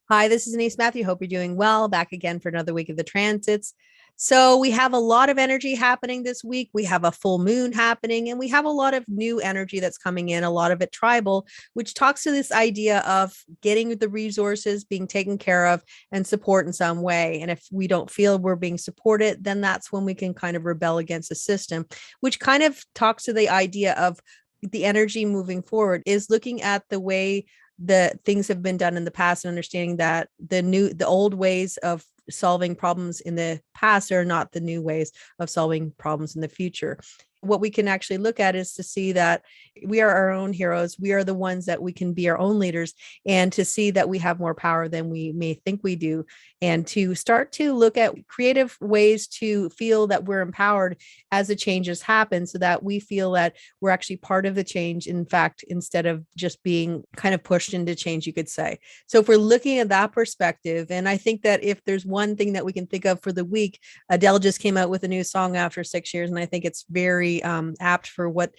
Hi, this is Denise Matthew. Hope you're doing well. Back again for another week of the transits. So, we have a lot of energy happening this week. We have a full moon happening, and we have a lot of new energy that's coming in, a lot of it tribal, which talks to this idea of getting the resources being taken care of and support in some way. And if we don't feel we're being supported, then that's when we can kind of rebel against the system, which kind of talks to the idea of the energy moving forward is looking at the way the things have been done in the past and understanding that the old ways of solving problems in the past are not the new ways of solving problems in the future. What we can actually look at is to see that we are our own heroes. We are the ones that we can be our own leaders, and to see that we have more power than we may think we do, and to start to look at creative ways to feel that we're empowered as the changes happen, so that we feel that we're actually part of the change, in fact, instead of just being kind of pushed into change, you could say. So if we're looking at that perspective, and I think that if there's one thing that we can think of for the week, Adele just came out with a new song after 6 years, and I think it's very apt for what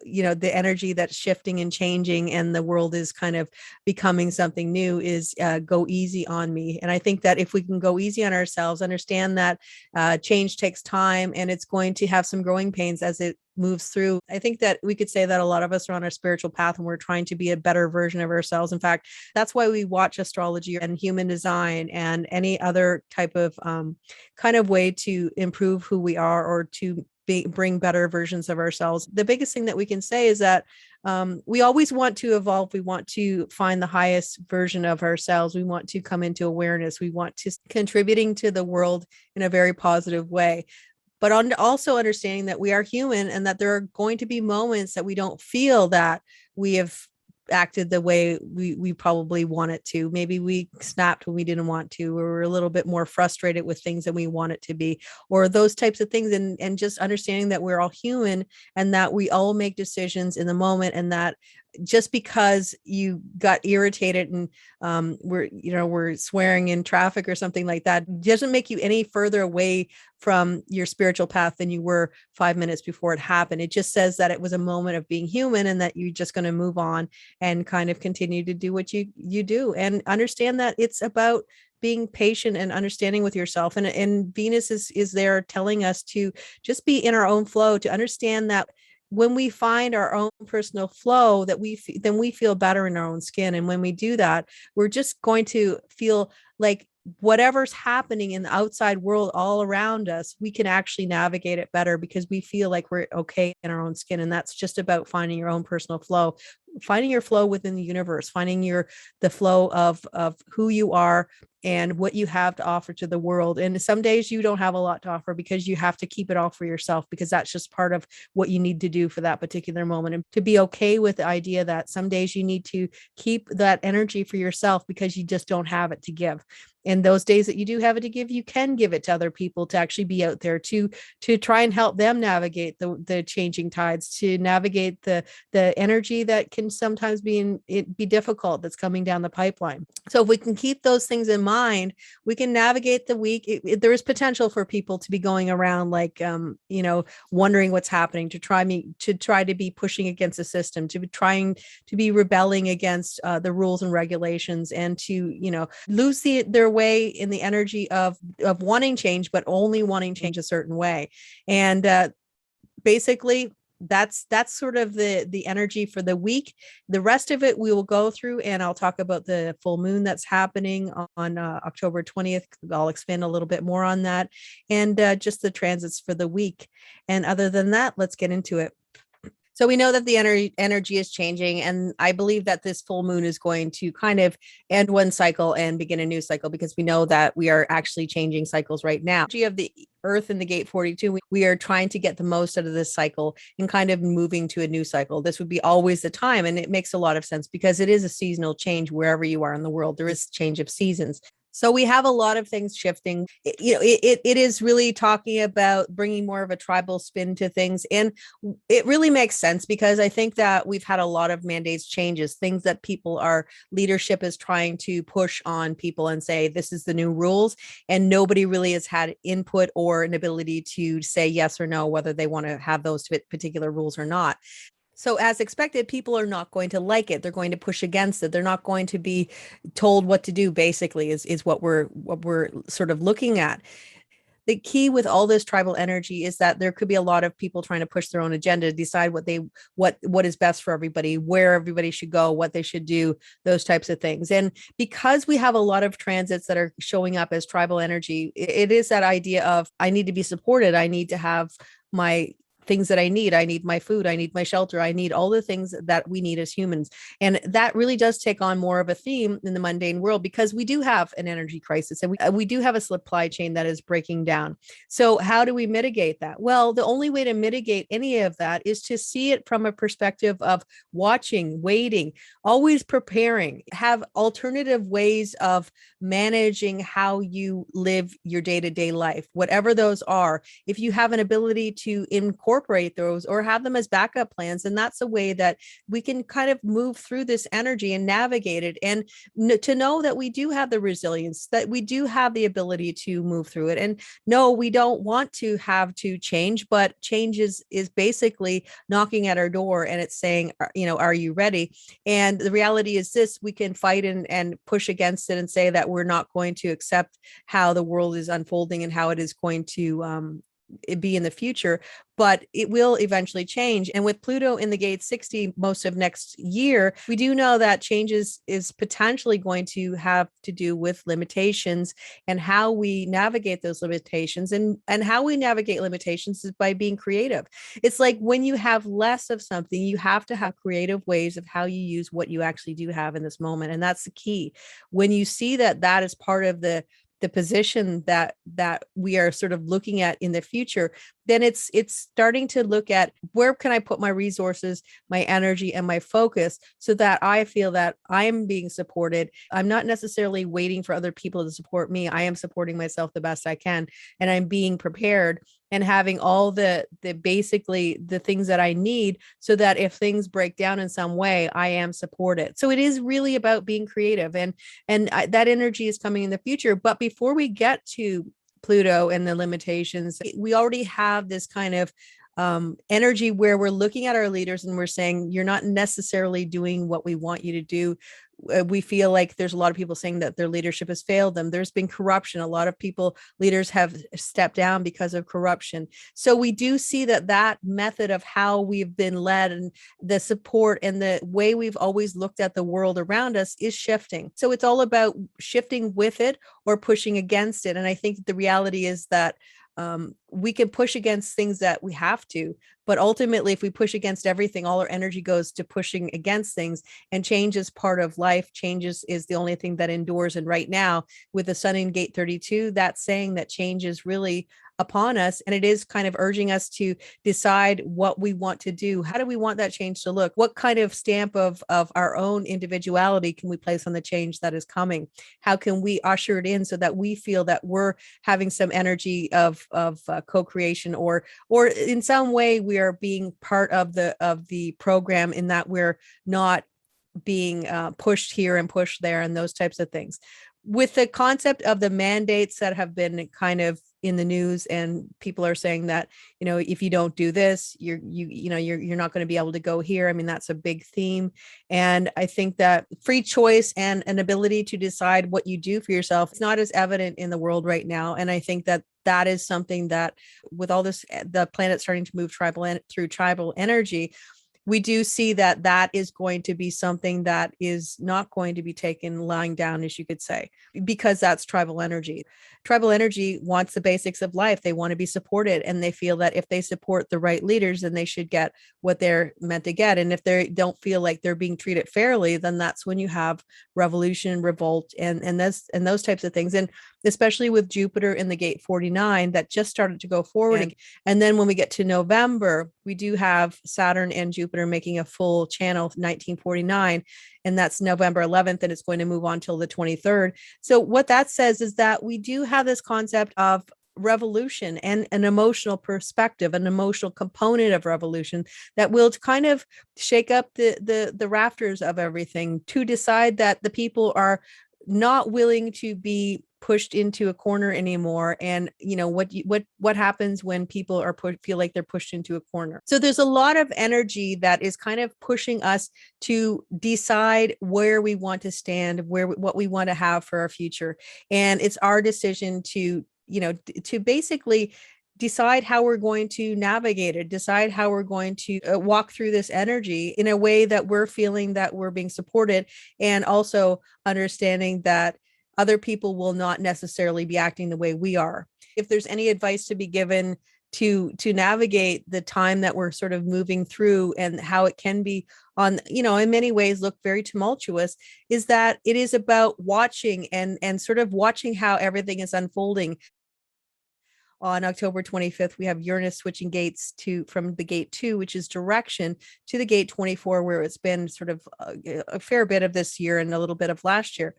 the energy that's shifting and changing, and the world is kind of becoming something new, is go easy on me. And I think that if we can go easy on ourselves, understand that change takes time, and it's going to have some growing pains as it moves through. I think that we could say that a lot of us are on our spiritual path and we're trying to be a better version of ourselves. In fact, that's why we watch astrology and human design and any other type of kind of way to improve who we are, or to bring better versions of ourselves. The biggest thing that we can say is that we always want to evolve. We want to find the highest version of ourselves. We want to come into awareness. We want to contributing to the world in a very positive way, but also understanding that we are human, and that there are going to be moments that we don't feel that we have acted the way we probably want it to. Maybe we snapped when we didn't want to, or we're a little bit more frustrated with things than we want it to be, or those types of things. And just understanding that we're all human, and that we all make decisions in the moment, and that just because you got irritated and we're swearing in traffic or something like that, doesn't make you any further away from your spiritual path than you were 5 minutes before it happened. It just says that it was a moment of being human, and that you're just going to move on and kind of continue to do what you do, and understand that it's about being patient and understanding with yourself. And Venus is there telling us to just be in our own flow, to understand that when we find our own personal flow, that then we feel better in our own skin. And when we do that, we're just going to feel like whatever's happening in the outside world all around us, we can actually navigate it better, because we feel like we're okay in our own skin. And that's just about finding your own personal flow, finding your flow within the universe, finding the flow of who you are and what you have to offer to the world. And some days you don't have a lot to offer, because you have to keep it all for yourself, because that's just part of what you need to do for that particular moment. And to be okay with the idea that some days you need to keep that energy for yourself, because you just don't have it to give. And those days that you do have it to give, you can give it to other people, to actually be out there to try and help them navigate the changing tides, to navigate the energy that can sometimes be difficult, that's coming down the pipeline. So if we can keep those things in mind, we can navigate the week. There is potential for people to be going around like wondering what's happening, to try to be pushing against the system, to be trying to be rebelling against the rules and regulations, and to lose their way in the energy of wanting change, but only wanting change a certain way. And basically that's sort of the energy for the week. The rest of it we will go through, and I'll talk about the full moon that's happening on October 20th. I'll expand a little bit more on that, and just the transits for the week. And other than that, let's get into it. So we know that the energy is changing, and I believe that this full moon is going to kind of end one cycle and begin a new cycle, because we know that we are actually changing cycles right now. You have the Earth in the gate 42. We are trying to get the most out of this cycle and kind of moving to a new cycle. This would be always the time, and it makes a lot of sense, because it is a seasonal change wherever you are in the world. There is change of seasons. So we have a lot of things shifting. It is really talking about bringing more of a tribal spin to things. And it really makes sense, because I think that we've had a lot of mandates changes, things that leadership is trying to push on people and say, this is the new rules. And nobody really has had input or an ability to say yes or no, whether they want to have those particular rules or not. So as expected, people are not going to like it. They're going to push against it. They're not going to be told what to do, basically, is what we're sort of looking at. The key with all this tribal energy is that there could be a lot of people trying to push their own agenda, decide what is best for everybody, where everybody should go, what they should do, those types of things. And because we have a lot of transits that are showing up as tribal energy, it is that idea of I need to be supported. I need to have my things that I need. I need my food. I need my shelter. I need all the things that we need as humans. And that really does take on more of a theme in the mundane world because we do have an energy crisis and we do have a supply chain that is breaking down. So, how do we mitigate that? Well, the only way to mitigate any of that is to see it from a perspective of watching, waiting, always preparing, have alternative ways of managing how you live your day to day life, whatever those are. If you have an ability to incorporate those or have them as backup plans, and that's a way that we can kind of move through this energy and navigate it. And to know that we do have the resilience, that we do have the ability to move through it. And no, we don't want to have to change, but change is basically knocking at our door and it's saying, are you ready? And the reality is this: we can fight and push against it and say that we're not going to accept how the world is unfolding and how it is going to be in the future, but it will eventually change. And with Pluto in the gate 60 most of next year, we do know that changes is potentially going to have to do with limitations and how we navigate those limitations. And how we navigate limitations is by being creative. It's like when you have less of something, you have to have creative ways of how you use what you actually do have in this moment. And that's the key. When you see that that is part of the position that we are sort of looking at in the future, then it's starting to look at where can I put my resources, my energy, and my focus so that I feel that I'm being supported. I'm not necessarily waiting for other people to support me. I am supporting myself the best I can, and I'm being prepared and having all the basically the things that I need so that if things break down in some way, I am supported. So it is really about being creative, and that energy is coming in the future. But before we get to Pluto and the limitations, we already have this kind of energy where we're looking at our leaders and we're saying, you're not necessarily doing what we want you to do. We feel like there's a lot of people saying that their leadership has failed them. There's been corruption. A lot of leaders have stepped down because of corruption. So we do see that method of how we've been led and the support and the way we've always looked at the world around us is shifting. So it's all about shifting with it or pushing against it. And I think the reality is that we can push against things that we have to, but ultimately, if we push against everything, all our energy goes to pushing against things. And change is part of life. Changes is the only thing that endures. And right now, with the sun in gate 32, that's saying that change is really upon us. And it is kind of urging us to decide what we want to do. How do we want that change to look? What kind of stamp of our own individuality can we place on the change that is coming? How can we usher it in so that we feel that we're having some energy of co-creation, or in some way we are being part of the program, in that we're not being pushed here and pushed there and those types of things. With the concept of the mandates that have been kind of in the news, and people are saying that, if you don't do this, you're not going to be able to go here. I mean, that's a big theme. And I think that free choice and an ability to decide what you do for yourself is not as evident in the world right now. And I think that is something that, with all this, the planet starting to move through tribal energy, we do see that is going to be something that is not going to be taken lying down, as you could say, because that's tribal energy. Tribal energy wants the basics of life. They want to be supported, and they feel that if they support the right leaders, then they should get what they're meant to get. And if they don't feel like they're being treated fairly, then that's when you have revolution, revolt, and those types of things. And especially with Jupiter in the gate 49 that just started to go forward. And then when we get to November, we do have Saturn and Jupiter making a full channel 1949, and that's November 11th, and it's going to move on till the 23rd. So what that says is that we do have this concept of revolution and an emotional perspective, an emotional component of revolution that will kind of shake up the rafters of everything, to decide that the people are not willing to be pushed into a corner anymore. And what happens when people are feel like they're pushed into a corner. So there's a lot of energy that is kind of pushing us to decide where we want to stand, what we want to have for our future. And it's our decision to basically decide how we're going to navigate it, decide how we're going to walk through this energy in a way that we're feeling that we're being supported, and also understanding that other people will not necessarily be acting the way we are. If there's any advice to be given to navigate the time that we're sort of moving through, and how it can be in many ways look very tumultuous, is that it is about watching and sort of watching how everything is unfolding. On October 25th, we have Uranus switching gates from the gate 2, which is direction, to the gate 24, where it's been sort of a fair bit of this year and a little bit of last year.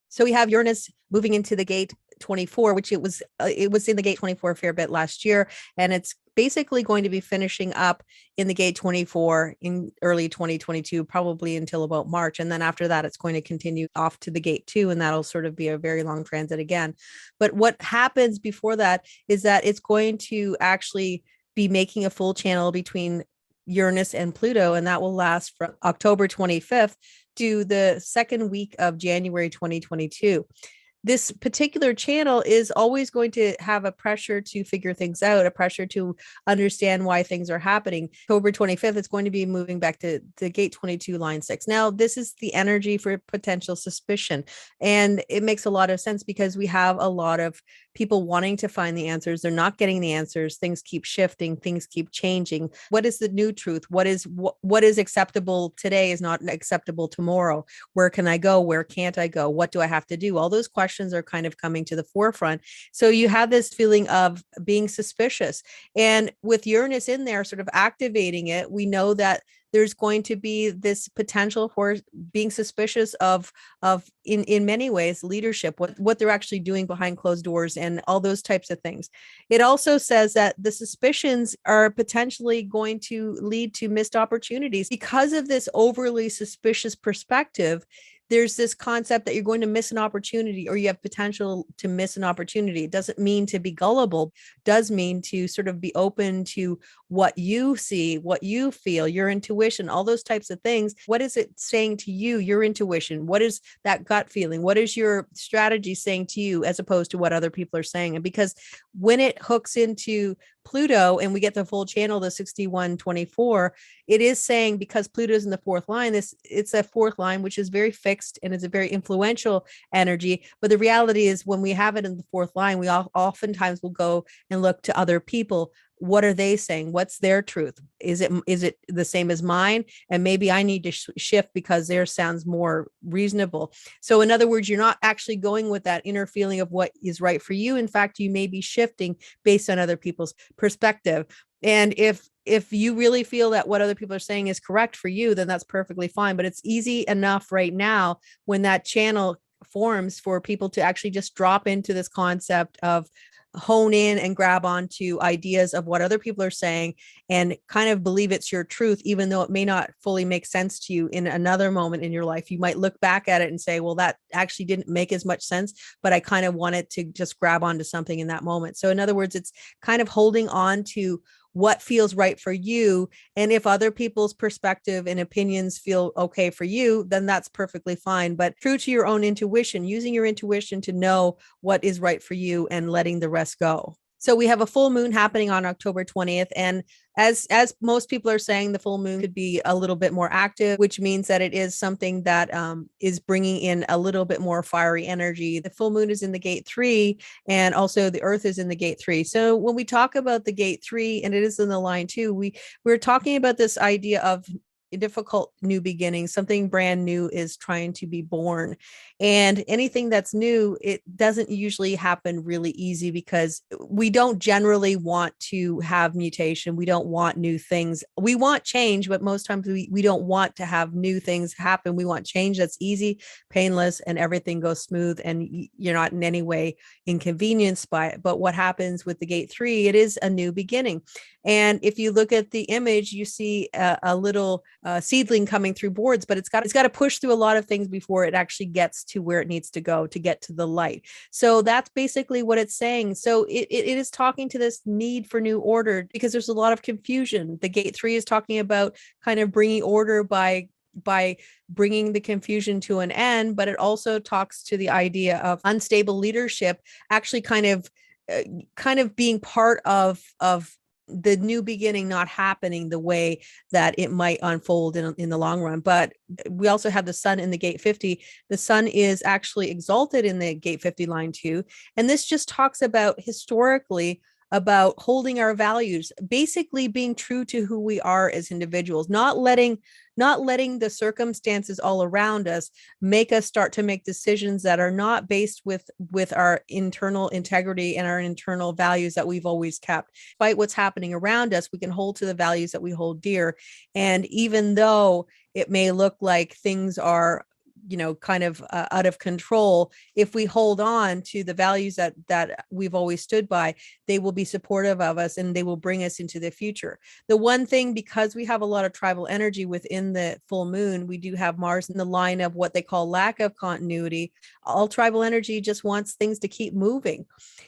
So we have Uranus moving into the gate 24, which it was in the gate 24 a fair bit last year, and it's basically going to be finishing up in the gate 24 in early 2022, probably until about March. And then after that, it's going to continue off to the gate 2, and that'll sort of be a very long transit again. But what happens before that is that it's going to actually be making a full channel between Uranus and Pluto, and that will last from October 25th to the second week of January 2022. This particular channel is always going to have a pressure to figure things out, a pressure to understand why things are happening. October 25th, it's going to be moving back to the gate 22, line 6. Now, this is the energy for potential suspicion. And it makes a lot of sense because we have a lot of people wanting to find the answers. They're not getting the answers. Things keep shifting. Things keep changing. What is the new truth? What is acceptable today is not acceptable tomorrow. Where can I go? Where can't I go? What do I have to do? All those questions are kind of coming to the forefront. So you have this feeling of being suspicious. And with Uranus in there, sort of activating it, we know that there's going to be this potential for being suspicious of in many ways leadership, what they're actually doing behind closed doors and all those types of things. It also says that the suspicions are potentially going to lead to missed opportunities because of this overly suspicious perspective. There's this concept that you're going to miss an opportunity, or you have potential to miss an opportunity. It doesn't mean to be gullible, it does mean to sort of be open to what you see, what you feel, your intuition, all those types of things. What is it saying to you, your intuition? What is that gut feeling? What is your strategy saying to you, as opposed to what other people are saying? And because when it hooks into Pluto and we get the full channel, the 6124, it is saying, because Pluto's in the fourth line, it's a fourth line, which is very fixed and it's a very influential energy. But the reality is, when we have it in the fourth line, we oftentimes will go and look to other people. What are they saying? What's their truth? Is it the same as mine? And maybe I need to shift because theirs sounds more reasonable. So in other words, you're not actually going with that inner feeling of what is right for you. In fact, you may be shifting based on other people's perspective. And if you really feel that what other people are saying is correct for you, then that's perfectly fine. But it's easy enough right now, when that channel forms, for people to actually just drop into this concept of hone in and grab onto ideas of what other people are saying and kind of believe it's your truth, even though it may not fully make sense to you in another moment in your life. You might look back at it and say, well, that actually didn't make as much sense, but I kind of wanted to just grab onto something in that moment. So in other words, it's kind of holding on to what feels right for you. And if other people's perspective and opinions feel okay for you, then that's perfectly fine. But true to your own intuition, using your intuition to know what is right for you and letting the rest go. So we have a full moon happening on October 20th. And as most people are saying, the full moon could be a little bit more active, which means that it is something that is bringing in a little bit more fiery energy. The full moon is in the gate 3, and also the earth is in the gate 3. So when we talk about the gate 3, and it is in the line 2, we're talking about this idea of difficult new beginnings. Something brand new is trying to be born, and anything that's new, it doesn't usually happen really easy, because we don't generally want to have mutation. We don't want new things. We want change, but most times we don't want to have new things happen. We want change that's easy, painless, and everything goes smooth, and you're not in any way inconvenienced by it. But what happens with the gate 3, it is a new beginning. And if you look at the image, you see a little seedling coming through boards, but it's got to push through a lot of things before it actually gets to where it needs to go to get to the light. So that's basically what it's saying. So it is talking to this need for new order, because there's a lot of confusion. The gate 3 is talking about kind of bringing order by bringing the confusion to an end, but it also talks to the idea of unstable leadership actually kind of being part of the new beginning not happening the way that it might unfold in the long run. But we also have the sun in the gate 50. The sun is actually exalted in the gate 50 line too. And this just talks about historically about holding our values, basically being true to who we are as individuals, not letting the circumstances all around us make us start to make decisions that are not based with our internal integrity and our internal values that we've always kept. Despite what's happening around us, we can hold to the values that we hold dear. And even though it may look like things are kind of out of control, if we hold on to the values that we've always stood by, they will be supportive of us and they will bring us into the future. The one thing, because we have a lot of tribal energy within the full moon, we do have Mars in the line of what they call lack of continuity. All tribal energy just wants things to keep moving.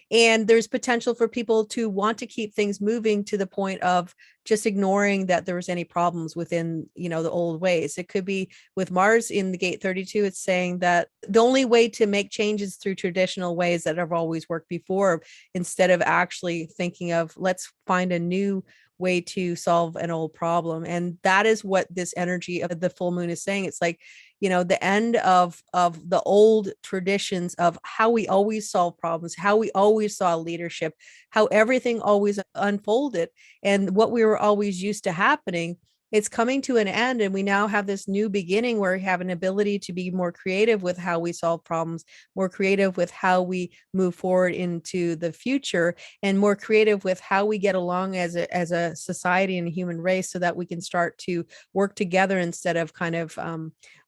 And there's potential for people to want to keep things moving to the point of just ignoring that there was any problems within, the old ways. It could be with Mars in the gate 32, it's saying that the only way to make changes through traditional ways that have always worked before, instead of actually thinking of let's find a new way to solve an old problem. And that is what this energy of the full moon is saying. It's like, the end of the old traditions of how we always solve problems, how we always saw leadership, how everything always unfolded, and what we were always used to happening. It's coming to an end, and we now have this new beginning where we have an ability to be more creative with how we solve problems, more creative with how we move forward into the future, and more creative with how we get along as a society and a human race, so that we can start to work together instead of kind of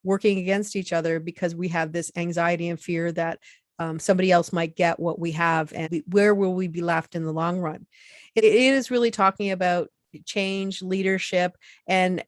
working against each other, because we have this anxiety and fear that somebody else might get what we have, and where will we be left in the long run. It is really talking about change, leadership, and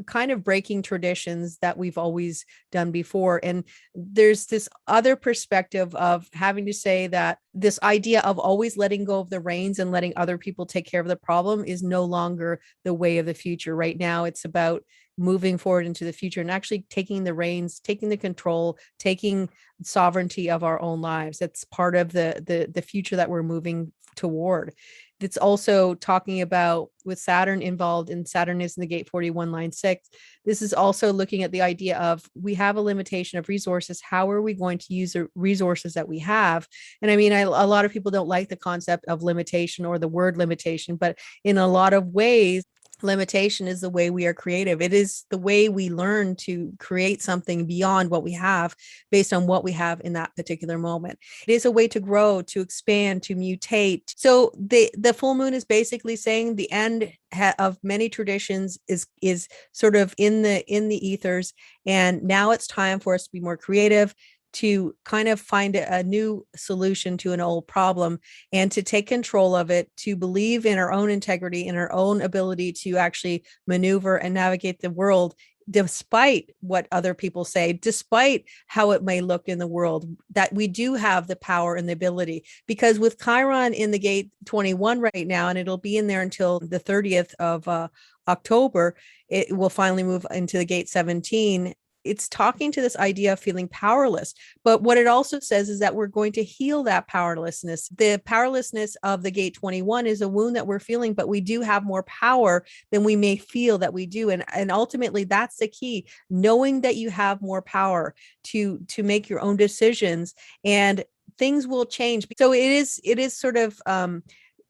kind of breaking traditions that we've always done before. And there's this other perspective of having to say that this idea of always letting go of the reins and letting other people take care of the problem is no longer the way of the future. Right now, it's about moving forward into the future and actually taking the reins, taking the control, taking sovereignty of our own lives. That's part of the future that we're moving toward. It's also talking about, with Saturn involved, and Saturn is in the gate 41 line 6. This is also looking at the idea of, we have a limitation of resources. How are we going to use the resources that we have? And I mean, a lot of people don't like the concept of limitation or the word limitation, but in a lot of ways, limitation is the way we are creative. It is the way we learn to create something beyond what we have, based on what we have in that particular moment. It is a way to grow, to expand, to mutate. So the full moon is basically saying the end of many traditions is sort of in the ethers, and now it's time for us to be more creative, to kind of find a new solution to an old problem, and to take control of it, to believe in our own integrity and our own ability to actually maneuver and navigate the world, despite what other people say, despite how it may look in the world, that we do have the power and the ability. Because with Chiron in the gate 21 right now, and it'll be in there until the 30th of October, it will finally move into the gate 17. It's talking to this idea of feeling powerless. But what it also says is that we're going to heal that powerlessness. The powerlessness of the gate 21 is a wound that we're feeling, but we do have more power than we may feel that we do. And ultimately, that's the key, knowing that you have more power to make your own decisions, and things will change. So it is sort of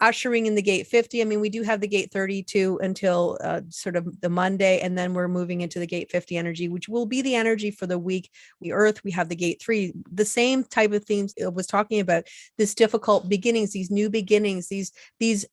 ushering in the gate 50. I mean, we do have the gate 32 until sort of the Monday, and then we're moving into the gate 50 energy, which will be the energy for the week. The Earth, we have the gate 3, the same type of themes it was talking about, this difficult beginnings, these new beginnings, these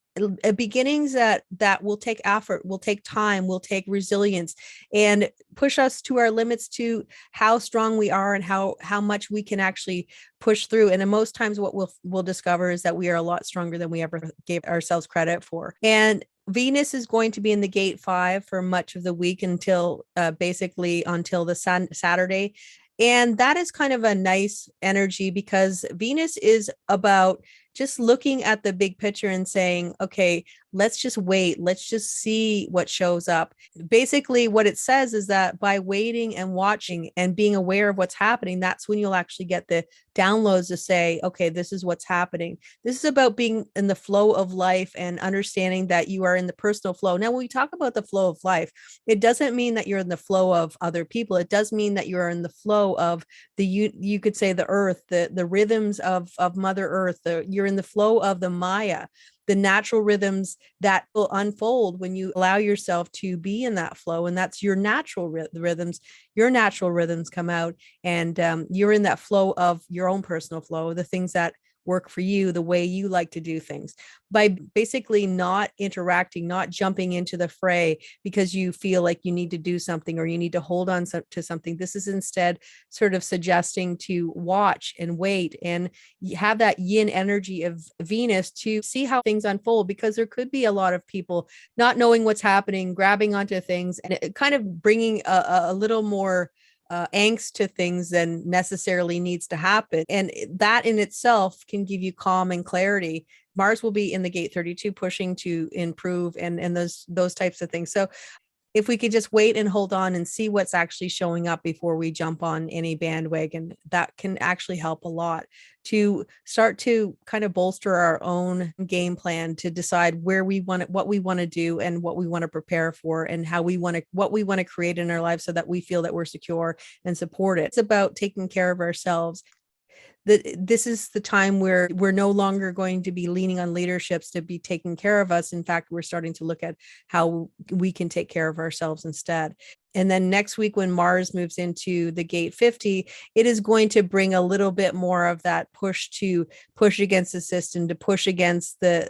beginnings that will take effort, will take time, will take resilience, and push us to our limits, to how strong we are and how much we can actually push through. And most times what we'll discover is that we are a lot stronger than we ever gave ourselves credit for. And Venus is going to be in the gate 5 for much of the week until basically until the Saturday. And that is kind of a nice energy because Venus is about just looking at the big picture and saying, okay, let's just wait. Let's just see what shows up. Basically, what it says is that by waiting and watching and being aware of what's happening, that's when you'll actually get the downloads to say, okay, this is what's happening. This is about being in the flow of life and understanding that you are in the personal flow. Now, when we talk about the flow of life, it doesn't mean that you're in the flow of other people. It does mean that you're in the flow of you could say the earth, the rhythms of Mother Earth. You're in the flow of the Maya, the natural rhythms that will unfold when you allow yourself to be in that flow. And that's your natural rhythms. Your natural rhythms come out, and you're in that flow of your own personal flow, the things that work for you, the way you like to do things. By basically not interacting, not jumping into the fray because you feel like you need to do something or you need to hold on to something. This is instead sort of suggesting to watch and wait and have that yin energy of Venus to see how things unfold, because there could be a lot of people not knowing what's happening, grabbing onto things, and it kind of bringing a little more angst to things than necessarily needs to happen. And that in itself can give you calm and clarity. Mars will be in the gate 32 pushing to improve and those types of things. So if we could just wait and hold on and see what's actually showing up before we jump on any bandwagon, that can actually help a lot to start to kind of bolster our own game plan to decide where we want it, what we want to do and what we want to prepare for and what we want to create in our lives so that we feel that we're secure and supported. It's about taking care of ourselves. This is the time where we're no longer going to be leaning on leaderships to be taking care of us. In fact, we're starting to look at how we can take care of ourselves instead. And then next week, when Mars moves into the gate 50, it is going to bring a little bit more of that push against the system, to push against the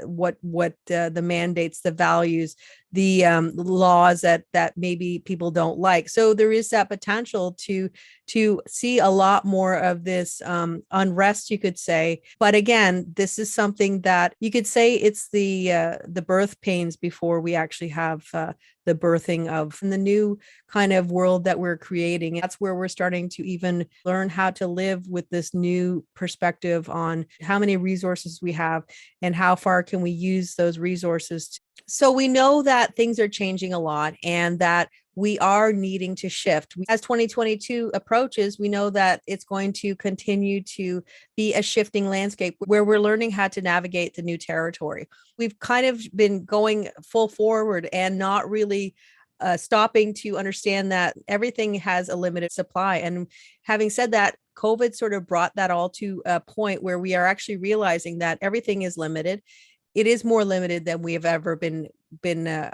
mandates, the values, the laws that maybe people don't like. So there is that potential to see a lot more of this unrest, you could say. But again, this is something that you could say it's the birth pains before we actually have the birthing of the new kind of world that we're creating. That's where we're starting to even learn how to live with this new perspective on how many resources we have and how far can we use those resources. So we know that things are changing a lot and that we are needing to shift. As 2022 approaches, we know that it's going to continue to be a shifting landscape where we're learning how to navigate the new territory. We've kind of been going full forward and not really stopping to understand that everything has a limited supply. And having said that, COVID sort of brought that all to a point where we are actually realizing that everything is limited. It is more limited than we have ever been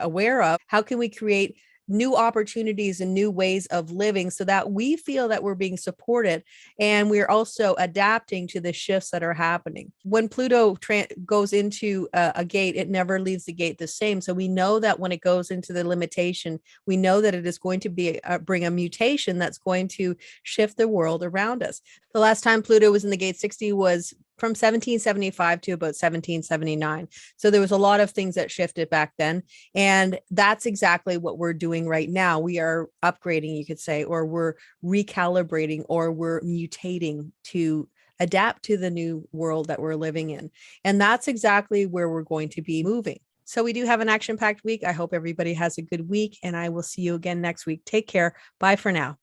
aware of. How can we create new opportunities and new ways of living so that we feel that we're being supported and we're also adapting to the shifts that are happening? When Pluto goes into a gate, it never leaves the gate the same. So we know that when it goes into the limitation, we know that it is going to bring a mutation that's going to shift the world around us. The last time Pluto was in the gate 60 was from 1775 to about 1779. So there was a lot of things that shifted back then. And that's exactly what we're doing right now. We are upgrading, you could say, or we're recalibrating, or we're mutating to adapt to the new world that we're living in. And that's exactly where we're going to be moving. So we do have an action-packed week. I hope everybody has a good week, and I will see you again next week. Take care. Bye for now.